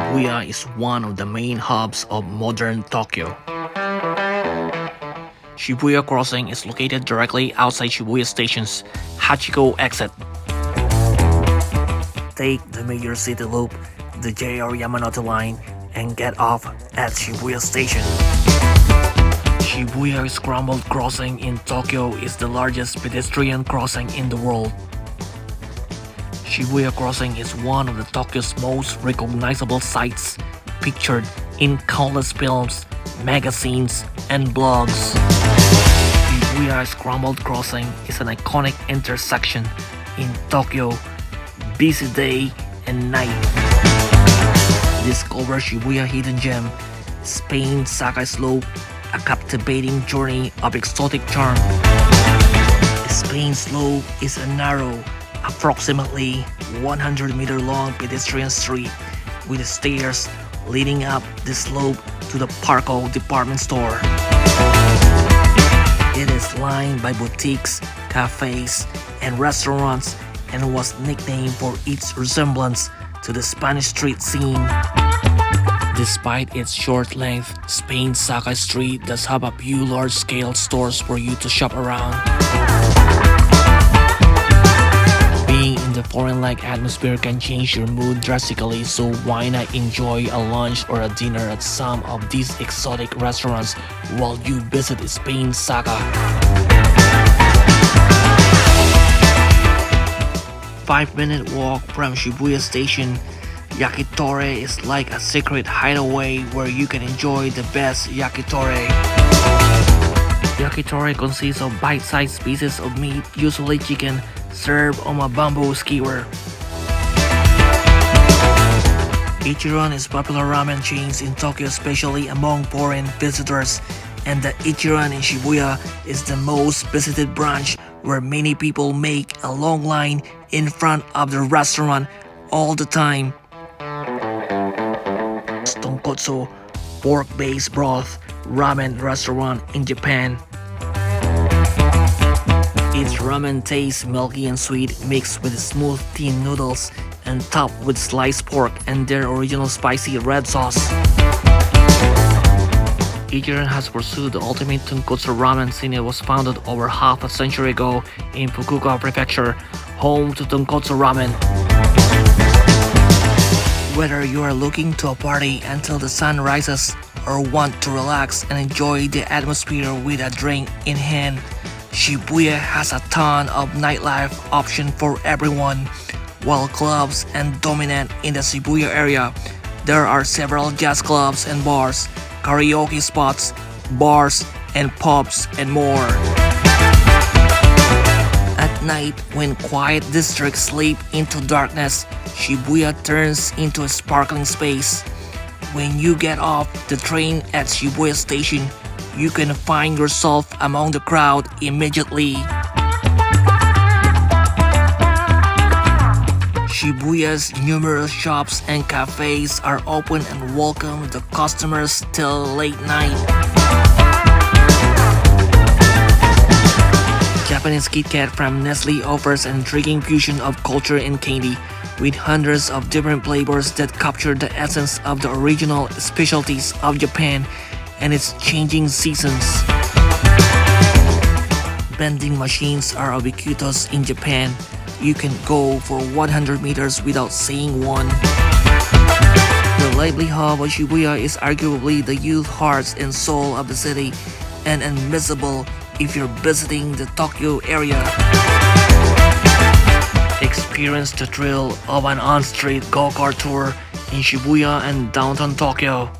Shibuya is one of the main hubs of modern Tokyo. Shibuya Crossing is located directly outside Shibuya Station's Hachiko exit. Take the major city loop, the JR Yamanote line, and get off at Shibuya Station. Shibuya Scrambled Crossing in Tokyo is the largest pedestrian crossing in the world. Shibuya Crossing is one of the Tokyo's most recognizable sights, pictured in countless films, magazines, and blogs. Shibuya Scrambled Crossing is an iconic intersection in Tokyo, busy day and night. Discover Shibuya Hidden Gem, Spain Sakai Slope, a captivating journey of exotic charm. Spain Slope is a narrow, approximately 100-meter long pedestrian street with stairs leading up the slope to the Parco department store. It is lined by boutiques, cafes, and restaurants and was nicknamed for its resemblance to the Spanish street scene. Despite its short length, Spain's Sakai Street does have a few large-scale stores for you to shop around. Being in the foreign-like atmosphere can change your mood drastically, so why not enjoy a lunch or a dinner at some of these exotic restaurants while you visit Spain's Saga. 5-minute walk from Shibuya Station, Yakitori is like a secret hideaway where you can enjoy the best yakitori. Yakitori consists of bite-sized pieces of meat, usually chicken, served on a bamboo skewer. Ichiran is popular ramen chains in Tokyo, especially among foreign visitors, and the Ichiran in Shibuya is the most visited branch where many people make a long line in front of the restaurant all the time. Tonkotsu, pork-based broth ramen restaurant in Japan. Its ramen tastes milky and sweet, mixed with smooth thin noodles and topped with sliced pork and their original spicy red sauce. Ichiran has pursued the ultimate tonkotsu ramen since it was founded over half a century ago in Fukuoka Prefecture, home to tonkotsu ramen. Whether you are looking to a party until the sun rises or want to relax and enjoy the atmosphere with a drink in hand, Shibuya has a ton of nightlife options for everyone. While clubs and dominant in the Shibuya area, there are several jazz clubs and bars, karaoke spots, bars and pubs, and more. At night, when quiet districts slip into darkness, Shibuya turns into a sparkling space. When you get off the train at Shibuya Station, you can find yourself among the crowd immediately. Shibuya's numerous shops and cafes are open and welcome the customers till late night. Japanese Kit Kat from Nestle offers an intriguing fusion of culture and candy, with hundreds of different flavors that capture the essence of the original specialties of Japan and its changing seasons. Vending machines are ubiquitous in Japan. You can go for 100 meters without seeing one. The lively hub of Shibuya is arguably the youth heart and soul of the city, and unmissable if you're visiting the Tokyo area. Experience the thrill of an on-street go-kart tour in Shibuya and downtown Tokyo.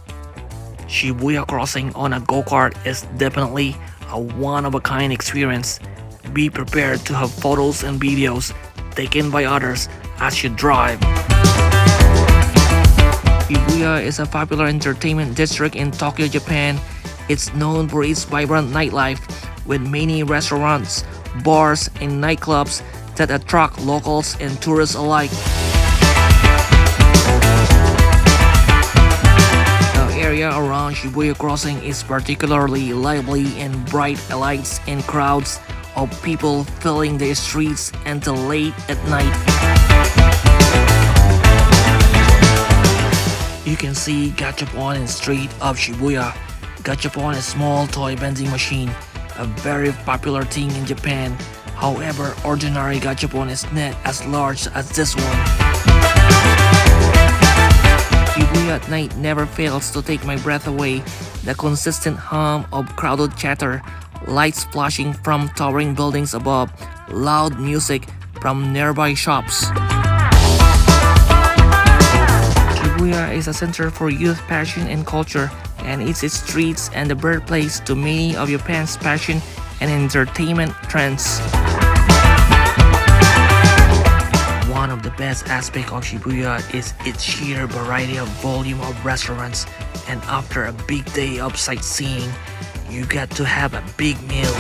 Shibuya crossing on a go-kart is definitely a one-of-a-kind experience. Be prepared to have photos and videos taken by others as you drive. Shibuya is a popular entertainment district in Tokyo, Japan. It's known for its vibrant nightlife, with many restaurants, bars, and nightclubs that attract locals and tourists alike. The area around Shibuya Crossing is particularly lively and bright lights and crowds of people filling the streets until late at night. You can see gachapon in the street of Shibuya. Gachapon is a small toy vending machine, a very popular thing in Japan. However, ordinary gachapon is not as large as this one. Shibuya at night never fails to take my breath away. The consistent hum of crowded chatter, lights flashing from towering buildings above, loud music from nearby shops. Shibuya is a center for youth passion and culture, and it's its streets and the birthplace to many of Japan's fashion and entertainment trends. One of the best aspects of Shibuya is its sheer variety of volume of restaurants, and after a big day of sightseeing, you get to have a big meal.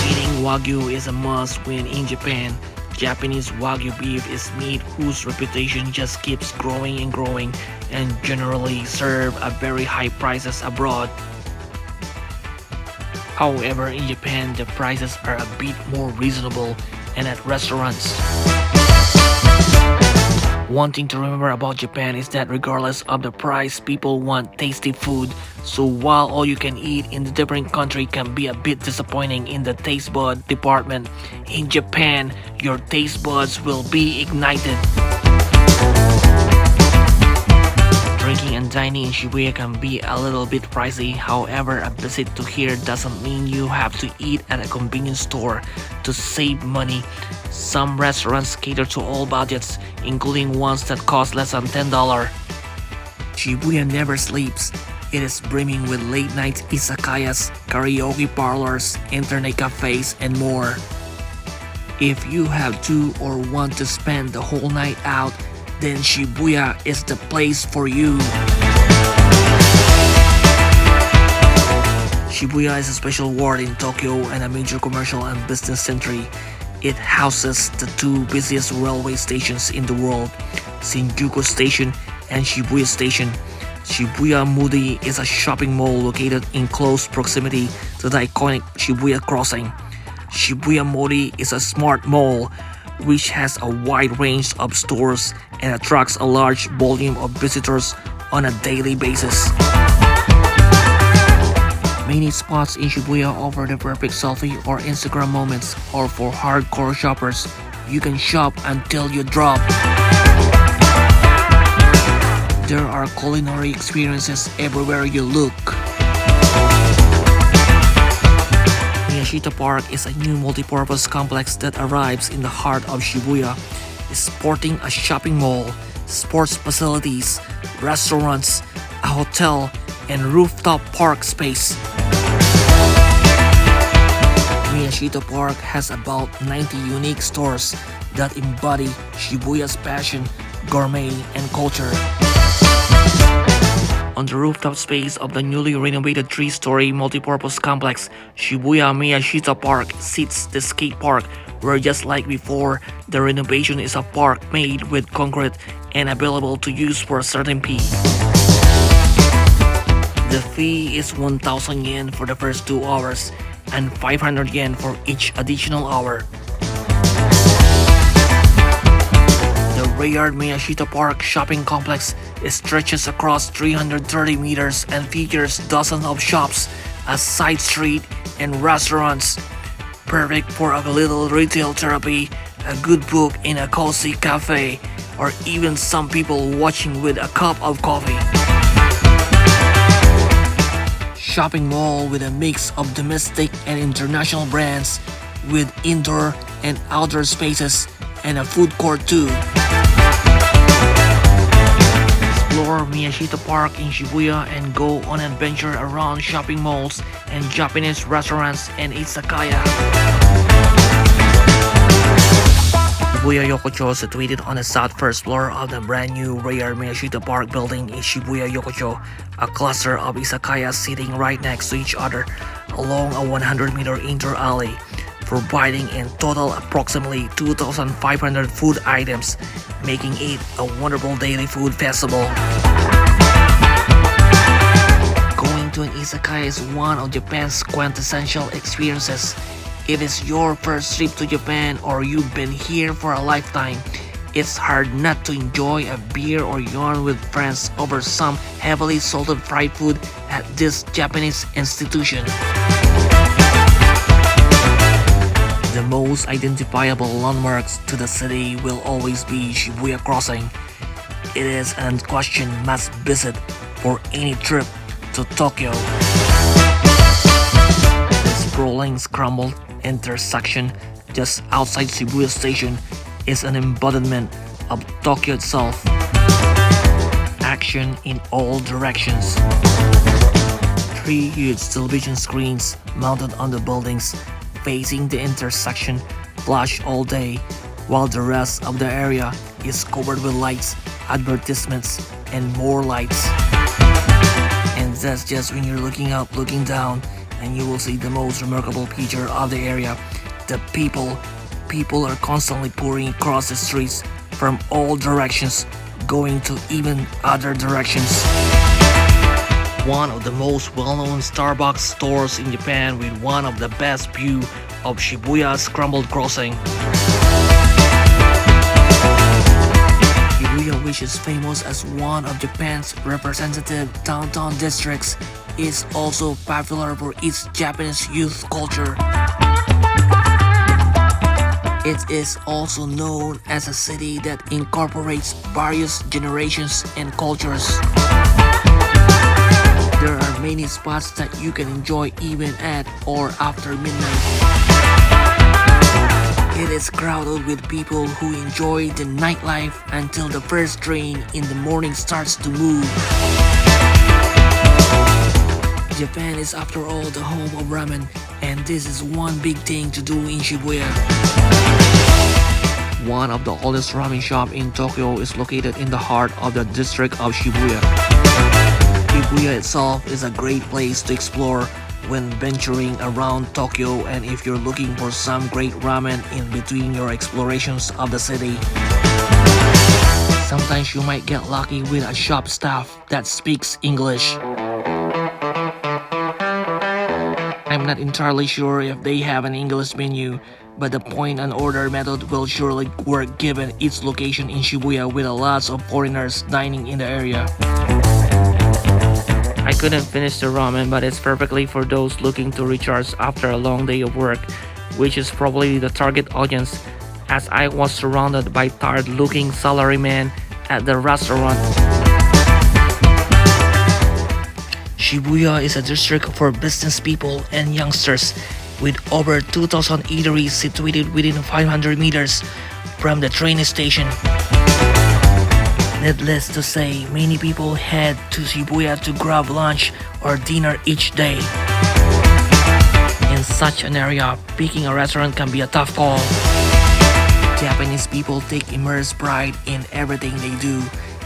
Eating Wagyu is a must when in Japan. Japanese Wagyu beef is meat whose reputation just keeps growing and growing, and generally serve at very high prices abroad. However, in Japan, the prices are a bit more reasonable and at restaurants. One thing to remember about Japan is that regardless of the price, people want tasty food. So while all you can eat in the different country can be a bit disappointing in the taste bud department, in Japan, your taste buds will be ignited. Drinking and dining in Shibuya can be a little bit pricey. However, a visit to here doesn't mean you have to eat at a convenience store to save money. Some restaurants cater to all budgets, including ones that cost less than $10. Shibuya never sleeps. It is brimming with late-night izakayas, karaoke parlors, internet cafes, and more. If you have to or want to spend the whole night out, then Shibuya is the place for you. Shibuya is a special ward in Tokyo and a major commercial and business center. It houses the two busiest railway stations in the world, Shinjuku Station and Shibuya Station. Shibuya Mudi is a shopping mall located in close proximity to the iconic Shibuya crossing. Shibuya Mori is a smart mall which has a wide range of stores and attracts a large volume of visitors on a daily basis. Many spots in Shibuya offer the perfect selfie or Instagram moments, or for hardcore shoppers, you can shop until you drop. There are culinary experiences everywhere you look. Miyashita Park is a new multi-purpose complex that arrives in the heart of Shibuya, sporting a shopping mall, sports facilities, restaurants, a hotel, and rooftop park space. Miyashita Park has about 90 unique stores that embody Shibuya's passion, gourmet, and culture. On the rooftop space of the newly renovated 3-story multipurpose complex, Shibuya Miyashita Park sits the skate park, where just like before, the renovation is a park made with concrete and available to use for a certain fee. The fee is 1,000 yen for the first 2 hours and 500 yen for each additional hour. The Rayard Miyashita Park shopping complex stretches across 330 meters and features dozens of shops, a side street, and restaurants. Perfect for a little retail therapy, a good book in a cozy cafe, or even some people watching with a cup of coffee. Shopping mall with a mix of domestic and international brands, with indoor and outdoor spaces and a food court too. Explore Miyashita Park in Shibuya and go on an adventure around shopping malls and Japanese restaurants and izakaya. Shibuya Yokocho is situated on the south first floor of the brand new Rayard Miyashita Park building in Shibuya Yokocho, a cluster of izakayas sitting right next to each other along a 100-meter indoor alley, providing in total approximately 2,500 food items, making it a wonderful daily food festival. Going to an izakaya is one of Japan's quintessential experiences. If it's your first trip to Japan or you've been here for a lifetime, It's hard not to enjoy a beer or yarn with friends over some heavily salted fried food at this Japanese institution. The most identifiable landmarks to the city will always be Shibuya Crossing. It is an unquestioned must visit for any trip to Tokyo. The sprawling scrambled intersection just outside Shibuya Station is an embodiment of Tokyo itself. Action in all directions. 3 huge television screens mounted on the buildings facing the intersection flash all day, while the rest of the area is covered with lights, advertisements, and more lights. And that's just when you're looking up, looking down, and you will see the most remarkable feature of the area. The people are constantly pouring across the streets from all directions, going to even other directions. One of the most well-known Starbucks stores in Japan with one of the best view of Shibuya Scrambled Crossing. Shibuya, which is famous as one of Japan's representative downtown districts, is also popular for its Japanese youth culture. It is also known as a city that incorporates various generations and cultures. There are many spots that you can enjoy even at or after midnight. It is crowded with people who enjoy the nightlife until the first train in the morning starts to move. Japan is after all the home of ramen, and this is one big thing to do in Shibuya. One of the oldest ramen shops in Tokyo is located in the heart of the district of Shibuya. Shibuya itself is a great place to explore when venturing around Tokyo, and if you're looking for some great ramen in between your explorations of the city. Sometimes you might get lucky with a shop staff that speaks English. I'm not entirely sure if they have an English menu, but the point and order method will surely work given its location in Shibuya with a lot of foreigners dining in the area. I couldn't finish the ramen, but it's perfectly for those looking to recharge after a long day of work, which is probably the target audience, as I was surrounded by tired-looking salarymen at the restaurant. Shibuya is a district for business people and youngsters, with over 2,000 eateries situated within 500 meters from the train station. Needless to say, many people head to Shibuya to grab lunch or dinner each day. In such an area, picking a restaurant can be a tough call. Japanese people take immense pride in everything they do,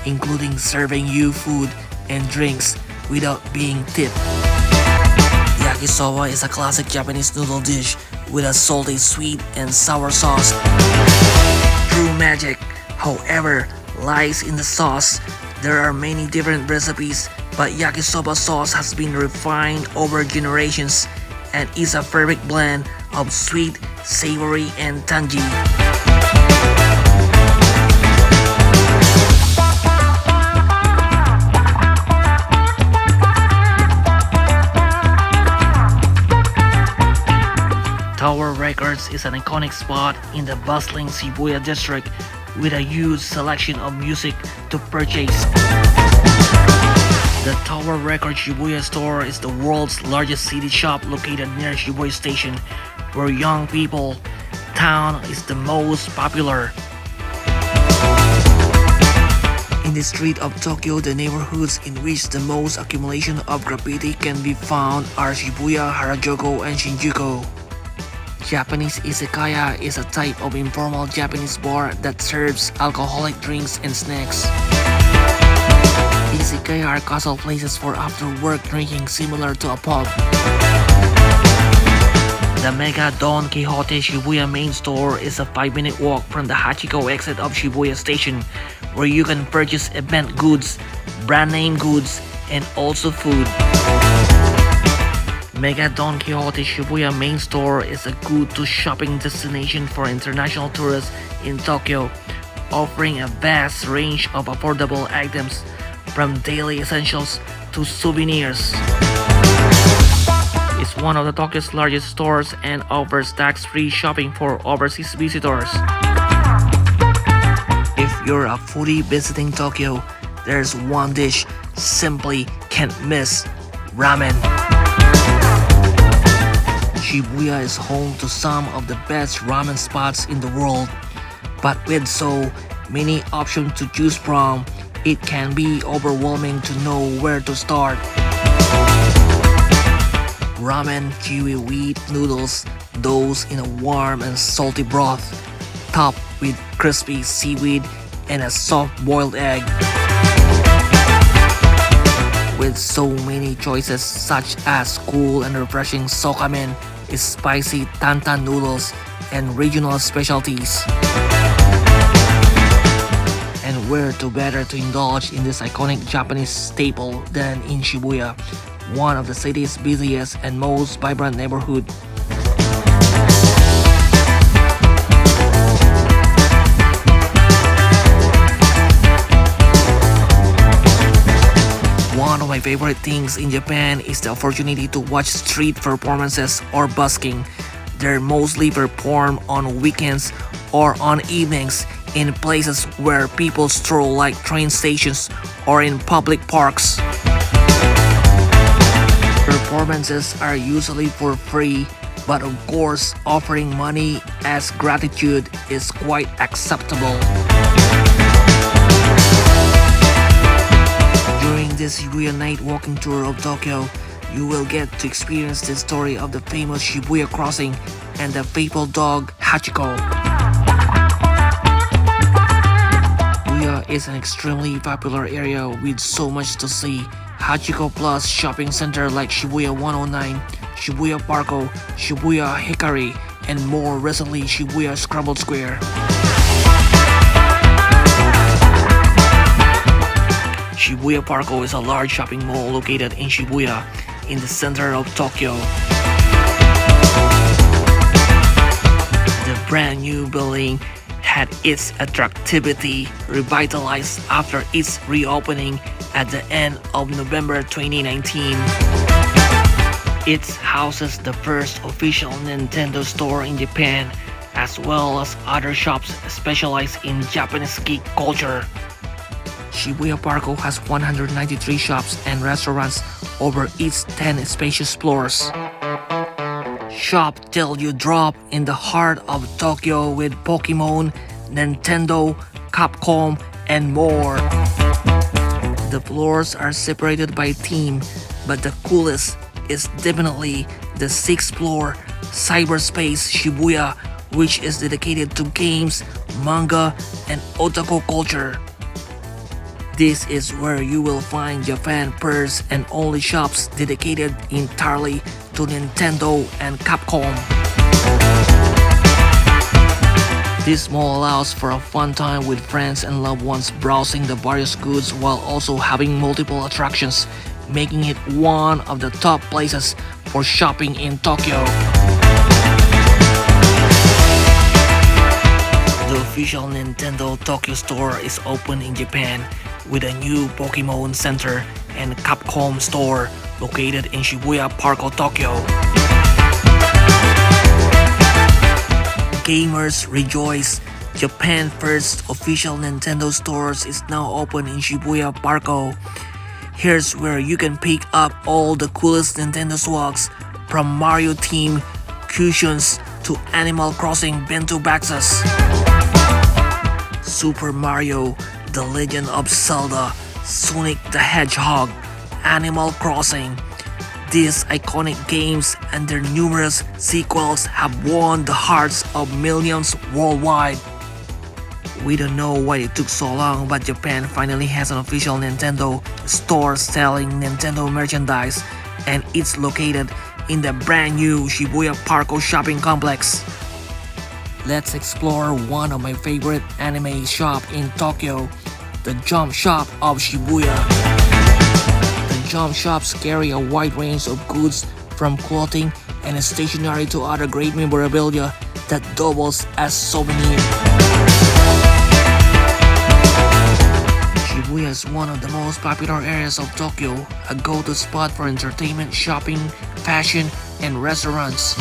including serving you food and drinks without being tipped. Yakisoba is a classic Japanese noodle dish with a salty, sweet, and sour sauce. True magic, however, lies in the sauce. There are many different recipes, but yakisoba sauce has been refined over generations and is a perfect blend of sweet, savory, and tangy. Tower Records is an iconic spot in the bustling Shibuya district with a huge selection of music to purchase. The Tower Records Shibuya store is the world's largest CD shop located near Shibuya Station, where young people town is the most popular. In the street of Tokyo, the neighborhoods in which the most accumulation of graffiti can be found are Shibuya, Harajuku, and Shinjuku. Japanese izakaya is a type of informal Japanese bar that serves alcoholic drinks and snacks. Izakaya are casual places for after-work drinking similar to a pub. The Mega Don Quixote Shibuya main store is a 5-minute walk from the Hachiko exit of Shibuya Station, where you can purchase event goods, brand name goods, and also food. Mega Don Quixote Shibuya main store is a go-to shopping destination for international tourists in Tokyo, offering a vast range of affordable items from daily essentials to souvenirs. It's one of the Tokyo's largest stores and offers tax-free shopping for overseas visitors. If you're a foodie visiting Tokyo, there's one dish simply can't miss: ramen. Shibuya is home to some of the best ramen spots in the world, but with so many options to choose from, it can be overwhelming to know where to start. Ramen kiwi wheat noodles, those in a warm and salty broth, topped with crispy seaweed and a soft-boiled egg. With so many choices such as cool and refreshing sokamen, spicy tantan noodles, and regional specialties. And where to better to indulge in this iconic Japanese staple than in Shibuya, one of the city's busiest and most vibrant neighborhood. One of my favorite things in Japan is the opportunity to watch street performances or busking. They're mostly performed on weekends or on evenings in places where people stroll like train stations or in public parks. Performances are usually for free, but of course offering money as gratitude is quite acceptable. During this Shibuya night walking tour of Tokyo, you will get to experience the story of the famous Shibuya crossing and the faithful dog Hachiko. Shibuya is an extremely popular area with so much to see. Hachiko Plus shopping center like Shibuya 109, Shibuya Parko, Shibuya Hikari, and more recently Shibuya Scramble Square. Shibuya Parko is a large shopping mall located in Shibuya, in the center of Tokyo. The brand new building had its attractivity revitalized after its reopening at the end of November 2019. It houses the first official Nintendo store in Japan, as well as other shops specialized in Japanese geek culture. Shibuya Parko has 193 shops and restaurants over its 10 spacious floors. Shop till you drop in the heart of Tokyo with Pokemon, Nintendo, Capcom, and more. The floors are separated by theme, but the coolest is definitely the 6th floor, Cyberspace Shibuya, which is dedicated to games, manga, and otaku culture. This is where you will find Japan's first and only shops dedicated entirely to Nintendo and Capcom. This mall allows for a fun time with friends and loved ones browsing the various goods while also having multiple attractions, making it one of the top places for shopping in Tokyo. The official Nintendo Tokyo store is open in Japan, with a new Pokemon Center and Capcom store located in Shibuya Parko, Tokyo. Gamers rejoice! Japan's first official Nintendo stores is now open in Shibuya Parko. Here's where you can pick up all the coolest Nintendo swags, from Mario theme cushions to Animal Crossing bento boxes. Super Mario, The Legend of Zelda, Sonic the Hedgehog, Animal Crossing. These iconic games and their numerous sequels have won the hearts of millions worldwide. We don't know why it took so long, but Japan finally has an official Nintendo store selling Nintendo merchandise, and it's located in the brand new Shibuya Parko shopping complex. Let's explore one of my favorite anime shop in Tokyo, the Jump Shop of Shibuya. The Jump Shops carry a wide range of goods from clothing and stationery to other great memorabilia that doubles as souvenirs. is one of the most popular areas of Tokyo, a go-to spot for entertainment, shopping, fashion, and restaurants.